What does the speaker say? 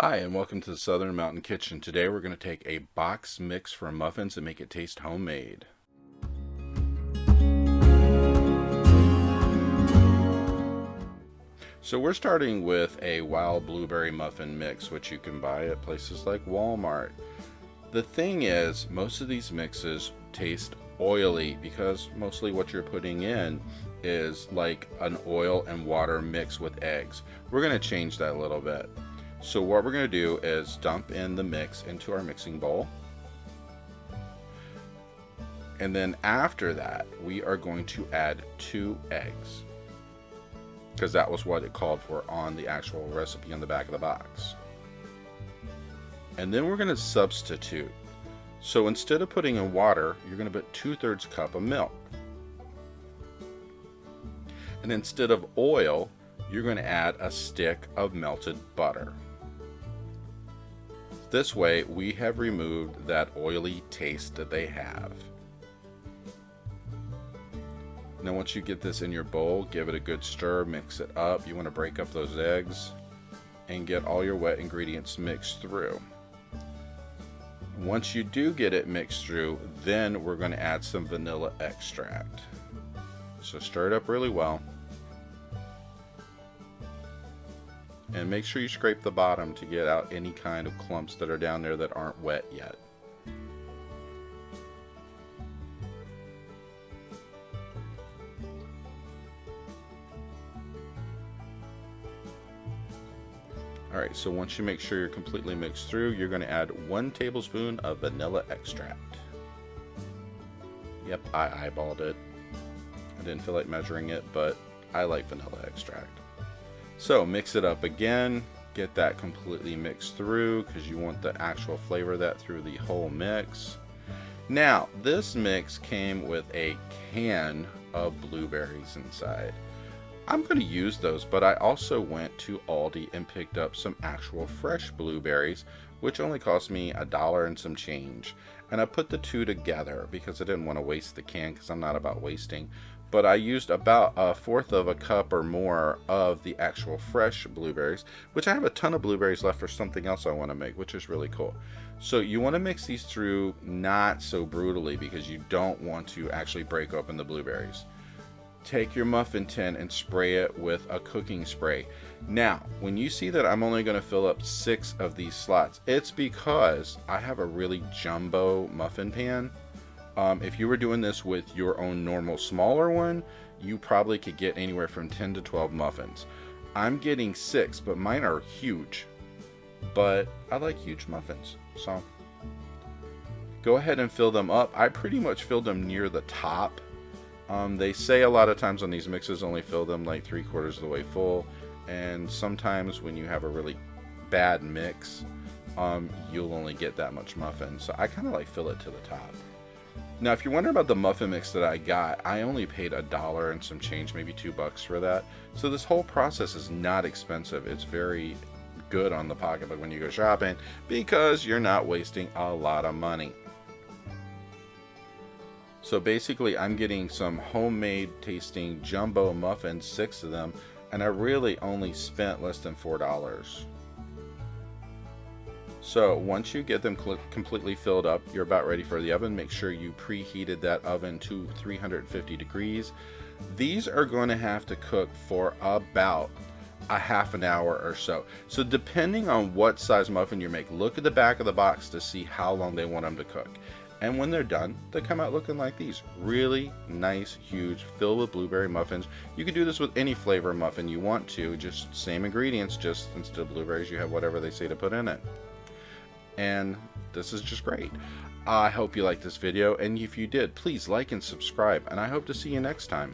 Hi, and welcome to the Southern Mountain Kitchen. Today we're going to take a box mix for muffins and make it taste homemade. So we're starting with a wild blueberry muffin mix, which you can buy at places like Walmart. The thing is, most of these mixes taste oily because mostly what you're putting in is like an oil and water mix with eggs. We're going to change that a little bit. So what we're going to do is dump in the mix into our mixing bowl. And then after that, we are going to add 2 eggs, because that was what it called for on the actual recipe on the back of the box. And then we're going to substitute. So instead of putting in water, you're going to put 2/3 cup of milk. And instead of oil, you're going to add a stick of melted butter. This way, we have removed that oily taste that they have. Now once you get this in your bowl, give it a good stir, mix it up. You want to break up those eggs and get all your wet ingredients mixed through. Once you do get it mixed through, then we're going to add some vanilla extract. So stir it up really well. And make sure you scrape the bottom to get out any kind of clumps that are down there that aren't wet yet. Alright, so once you make sure you're completely mixed through, you're going to add 1 tablespoon of vanilla extract. Yep, I eyeballed it. I didn't feel like measuring it, but I like vanilla extract. So mix it up again, get that completely mixed through because you want the actual flavor of that through the whole mix. Now, this mix came with a can of blueberries inside. I'm going to use those, but I also went to Aldi and picked up some actual fresh blueberries, which only cost me $1 and some change. And I put the 2 together because I didn't want to waste the can, because I'm not about wasting. But I used about 1/4 of a cup or more of the actual fresh blueberries, which I have a ton of blueberries left for something else I want to make, which is really cool. So you want to mix these through not so brutally because you don't want to actually break open the blueberries. Take your muffin tin and spray it with a cooking spray. Now, when you see that I'm only going to fill up 6 of these slots, it's because I have a really jumbo muffin pan. If you were doing this with your own normal smaller one, you probably could get anywhere from 10 to 12 muffins. I'm getting 6, but mine are huge. But I like huge muffins, so go ahead and fill them up. I pretty much filled them near the top. They say a lot of times on these mixes only fill them like 3/4 of the way full, and sometimes when you have a really bad mix, you'll only get that much muffin. So I kind of like fill it to the top. Now, if you're wondering about the muffin mix that I got, I only paid $1 and some change, maybe $2 for that. So this whole process is not expensive. It's very good on the pocketbook when you go shopping because you're not wasting a lot of money. So basically, I'm getting some homemade tasting jumbo muffins, 6 of them, and I really only spent less than $4. So once you get them completely filled up, you're about ready for the oven. Make sure you preheated that oven to 350 degrees. These are going to have to cook for about a half an hour or so. So depending on what size muffin you make, look at the back of the box to see how long they want them to cook. And when they're done, they come out looking like these. Really nice, huge, filled with blueberry muffins. You can do this with any flavor muffin you want to, just same ingredients, just instead of blueberries, you have whatever they say to put in it. And this is just great. I hope you liked this video, and if you did, please like and subscribe, and I hope to see you next time.